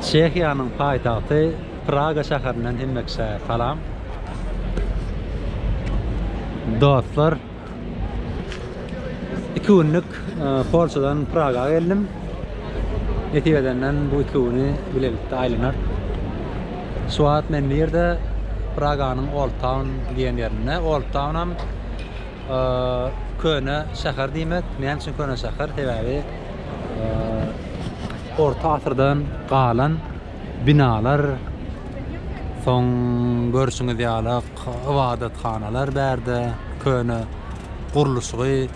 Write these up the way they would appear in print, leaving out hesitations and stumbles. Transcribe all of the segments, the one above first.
Çekya'nın paytaxtı Praga şəhərindən hemməksə salam. Dostlar, 2 günlük Polşadan Praga'ya geldim. Neticeden bu 2 günü birlikte aylanır. Şu an men bir yerde Praga'nın Old Town diyen yerine. Old Town'am köne şəhər demek. Men üçün köne şəhər sebebi orta asırdan qalan binalar, son görüşüňiz ýaly ibadatxanalar bärde, köne guruluşy,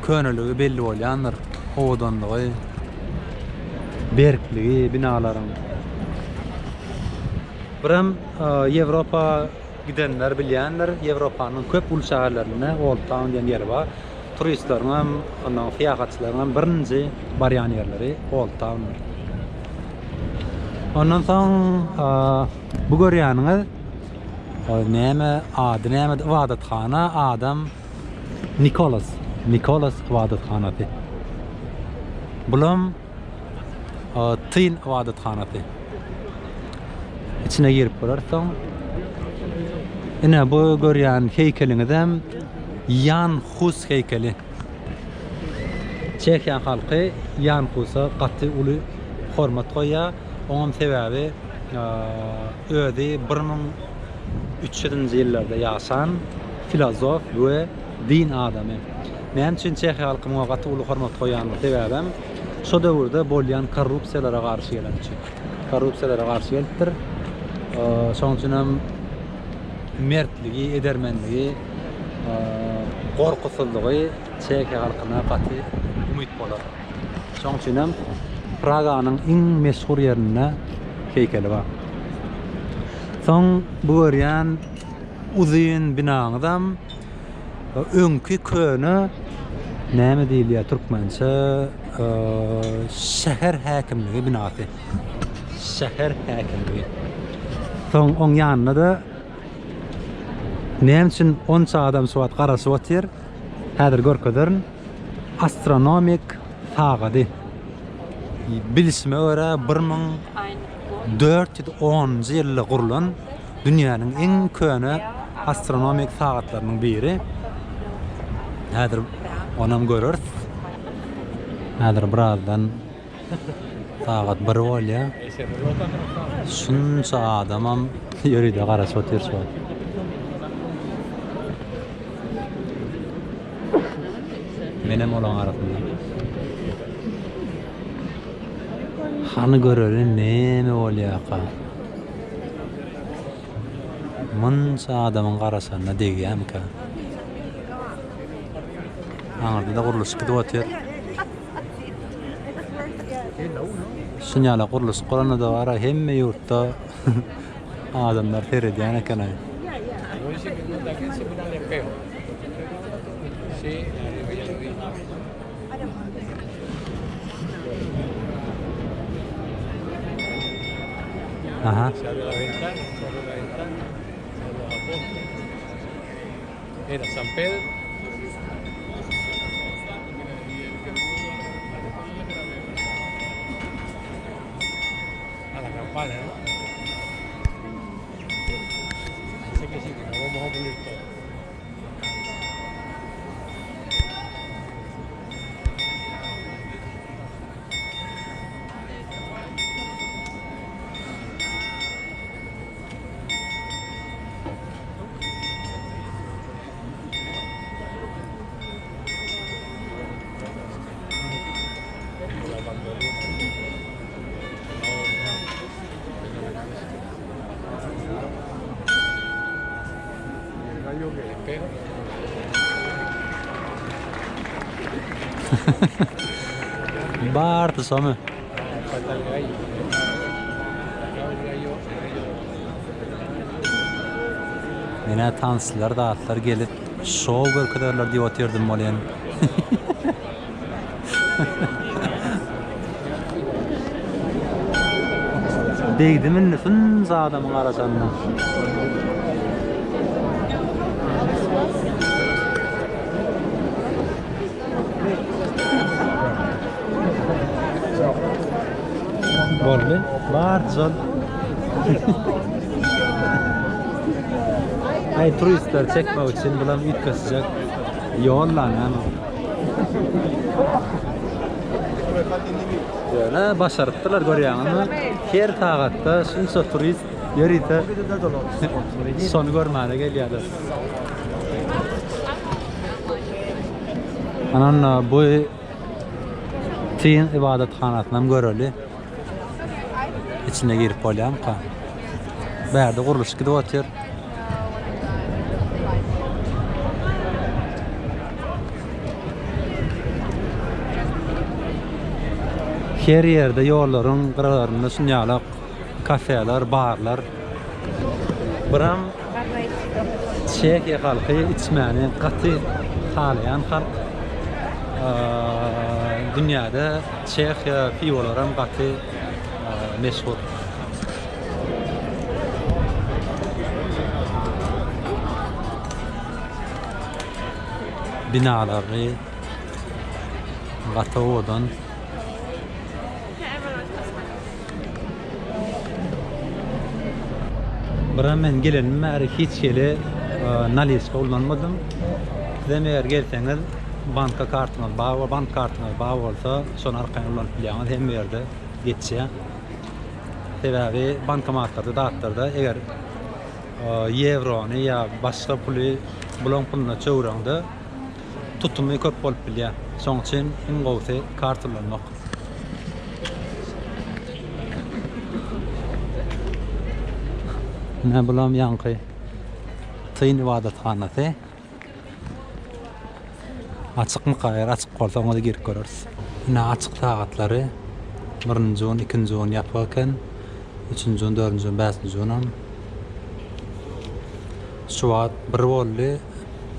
köneligi belli bolýandyr. Odanlygy, berkligi binalaryň. Biram Ýewropa gidenler bilýändir, Ýewropanyň köp ul şäherlerine Old Town diýen ýer bar. Turistlaryň hem, ondan fiýagatçylaryň hem birinji barýan ýerleri Old Town. Ondan soň bu görýäniňiz näme ady, näme ibadatxana, adam Nikolas ibadatxanasy. Bulam Tyn ibadatxanasy. İçine girip bararsaň, ine bu görýän heykeliňizem Jan Hus heykeli. Çekiýa halky Jan Hus'a gaty uly hormat goýýar. Onuň sebäbi özi 1300-nji ýyllarda ýaşan filozof we din adamy. Men üçin Çekiýa halky muňa gaty uly hormat goýýanyň sebäbim şo döwürde bolýan korrupsiýalara garşy gelençi. Korrupsiýalara garşy gelipdir. Şoň üçin hem mertligi, edermenligi, gorkusuzlygy Çekiýa halkyna gaty umyt bolar. Şoň üçin hem Praga'nın iň meşhur ýerine heykeli bar. Soň bu görýän uzyn binaňyzam öňkü köne näme diýilýär türkmençe şäher häkimligi binasy. Şäher häkimligi. Soň oň ýanyna da näme üçin onça adam suwat garaşyp otyr? Häzir görkezern astronomik sagady. Bilisime göre 1410 ýylda gurulan dünýäniň iň köne astronomik sagatlarynyň biri. Häzir onam görür. Häzir birazdan sagat 1 bolýar. Şunça adamam ýöride garaşyp otyr. Menem olan arasında. Hany görören näme bolýarka? Munça adamyň garaşyna degýärmi-ka? Aňarda da guruluş gidip otyr. Şuňala guruluş golany da bar, hemme ýurtda adamlar seredýän eken. Ajá. Se abre la ventana, era San Pedro. A la campana, ¿no? Dice que sí, que nos vamos a poner todo. Barty somy. Falta el gallo. Mene tanslar da atlar gelip şov görkezerler diýip otyrdım bolýan. Degdimin nüfün adamyň araşanda. Bolly. Barçol. Ay turistler çekmek için bulan ütkesecek yollar yani. Böyle başarıptılar görüyorsunuz. Her tağatta şunca turist yeride sonu görmeye geliyorlar. Anan bu tin ibadethanasından göreli. İçine girip olayam ka. Berde kuruluş gidip oturuyor. Her yerde yolların kıralarında şunyalar, kafeler, barlar. Buram Çekiya halkı içmeni katı talayan halk. Dünyada Çekiya pivolaram katı meşhur. Binaları katı odan. Buram men gelenim hiç yere naliska kullanmadım. Sizem eğer gelseniz banka kartınız bağlı, bank kartınız bağlı olsa son arkadan kullanıp bilýäňiz hem yerde geçýär. Sebebi bankomatlarda dağıtlarda eğer eurony ya başka pulu bulan puluna çöwürende tutumy köp bolup bilýär. Şoň üçin iň gowsy kart kullanmak. Ne bulam yankı tıyın ibadethanası açık mı kayır açık olsa onu da girip görürüz. Ne açık saatleri 1. 2. yaparken 3. 4. 5. şu an bir volli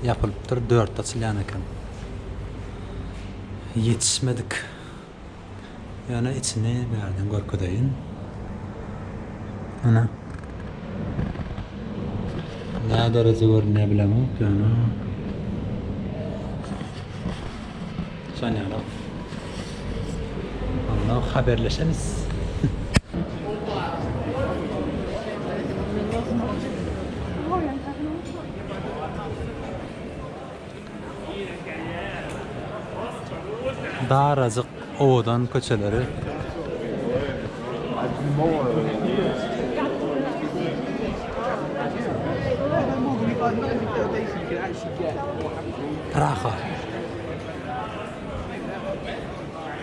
yapılıptır 4 açılyan eken yetişmedik yani içini verdim korkudayin ana ne derece görünüyor bilemem yani. Sen yani. Allah haberleşeniz. Daracık ovadan köçeleri. Praha.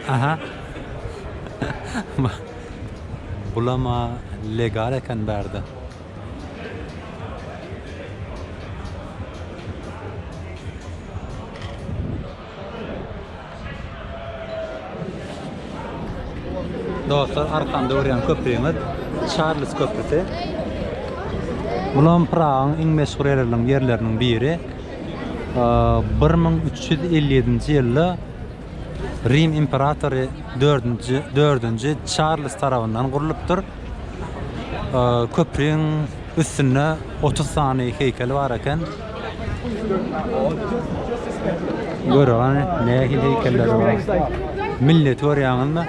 Aha. Bulama legal eken berde. Dostlar arkamda uğrayan köprüğümüz Charles Köprüsü. Bulan Praha'nın en meşhur yerlerinin biri. 1357 yılda Rim İmparatoru 4. Charles tarafından kuruluptur. Köprünün üstünde 30 tane heykel var eken görüyorlar ne heykeller var. Millet var yanında.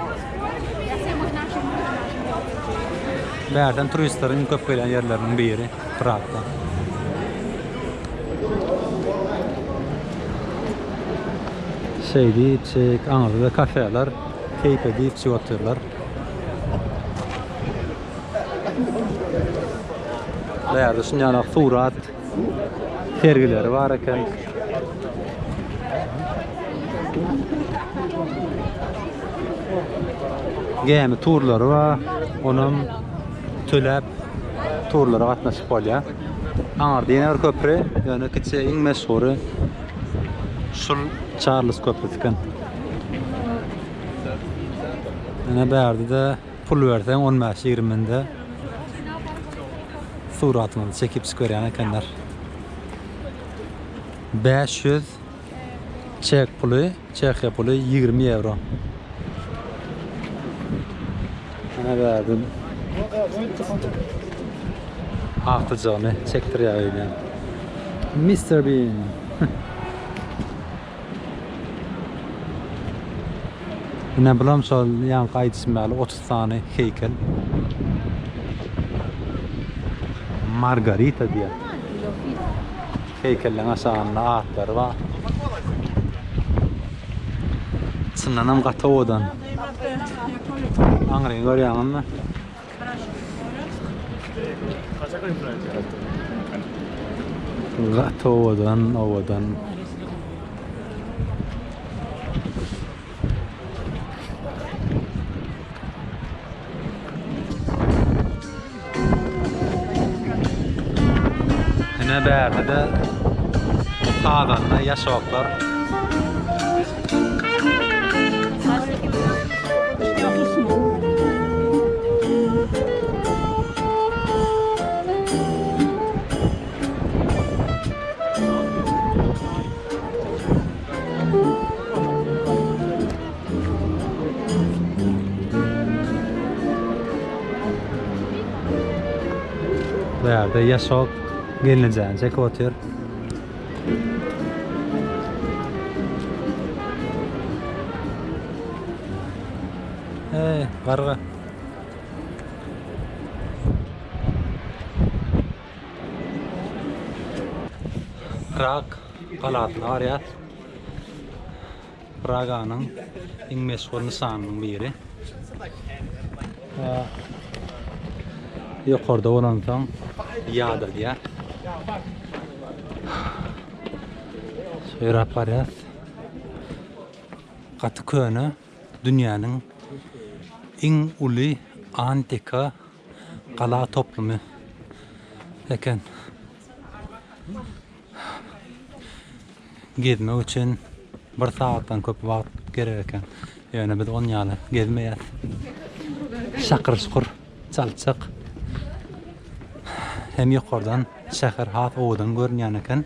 Berden turistlerin köp gelen yerlerinin biri Prag'da. Şeydi, çek, Anadolu'da kafeler, keyif edip çıkartıyorlar. Değerli şunyalar surat, sergileri var eken. Gemi turları var, onun tölep turlara katnaşıp bolýar. Aňarda ýene bir köprü, ýöne kiçi iň meşhury şul Charles köprüsü eken. Ene bärde de pul berseň 15-20-de suratyny çekip çykýan ekenler. 500 Çek pulu, Çekiya pulu 20 euro. Ene bärde Aktıcağını çektir ya öyle. Mr. Bean. Ne bulam şol yan qaytysmaly 30 tane heykel. Margarita diye. Heykellerin aşağında atlar var. Sınanam qata odan. Angren görýärmi? Qata odan. Ne bärde de sağdanla yaşawaklar. Bärde yaşawak gelineceğince otur. Qarğa. Prag qalatyna barýar. Praganyň iň meşhur nysanynyň biri. Ýokarda bolansaň ýada diýär. Şeýle barýar. Gaty köne dünýäniň iň uly antika qala toplumy eken. Gezmek üçin bir saatdan köp wagt gerek eken. Ýöne biz on ýaly gezmeýär. Şakyr-şukur çalçak. Hem ýokardan şäher hat owadan görünýän eken.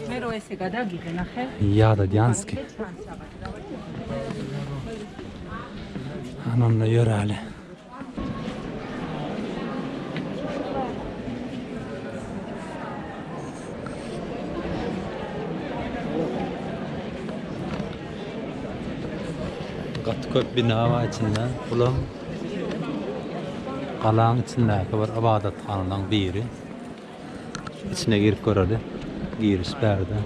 Mero ese gadagi genahe. Ýada diýanski. Anamla ýöräli. Gaty köp bina var içinde. Ulam qalaň içindäki bir ibadathananyň biri. İçine girip göreli. Giriş bärde.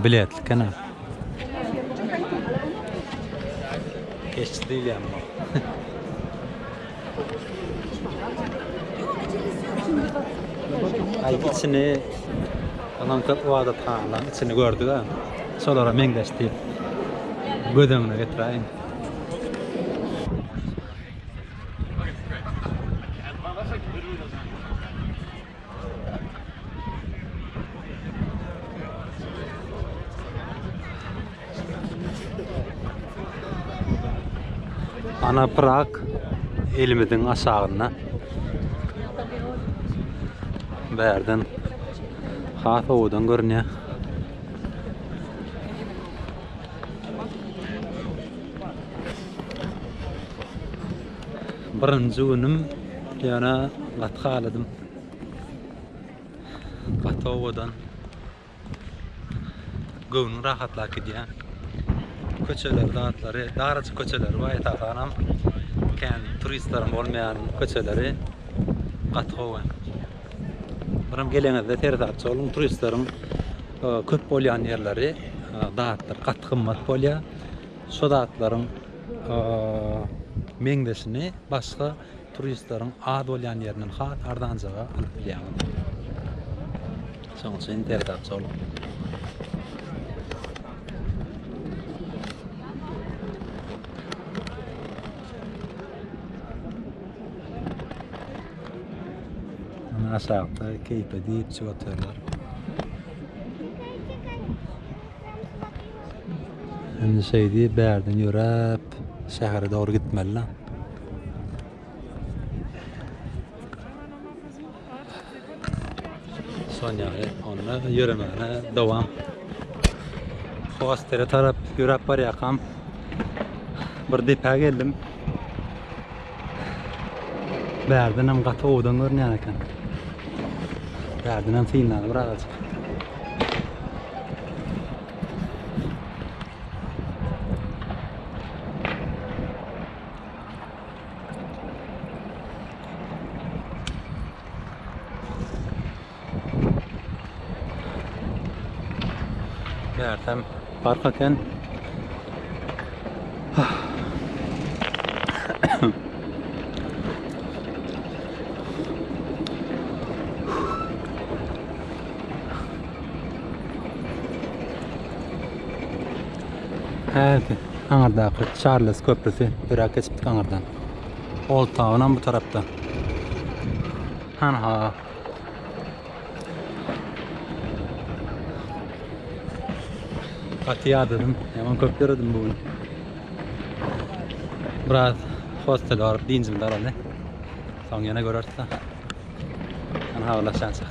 Biletlik ana. Geçti değil yani. Ay içini anam köp ibadathananyň içini gördük ha. Solara meňdeşdi. Gödüňine getiräýin. Ana Prag elimiziň aşagyna bärden hat owadan görünýär. Birinji günüm ýana gatgaladym. Gata owadan göwnüň rahatlaky diýär. Köçeler, dağıtları, dağaracı köçeleri var etatanam. Kendi turistlerin olmayan köçeleri Gathowa. Birim gelenizde terdatçı olun, turistlerin köp bolýan yerleri dağıtlar, gaty gymmat bolýar. Şo dağıtlaryň meňdeşini başga turistlerin ad bolýan ýerinden hat ardanjaga alyp bilýär. Şoň üçin terdatçı olun. Aşağıda keype deyip çıkartıyorlar. Şimdi şey diye bärden ýörep şähere doğru gitmeli. Son ýaly onda ýüremegine dowam. Hostere tarap ýürep barýakam. Bir depa geldim. Bärden hem gaty owdan görnýär eken. Bärden hem synlany bir agacık. Bärden park eken. Evet, aňardaky Charles köprüsü birak geçipdik aňardan. Old Town'dan bu tarapda. Ha. Katıya dedim, hemen köp gördüm bugün. Biraz hostel var, dincim de herhalde. Son yana görürse. Havalaşacak.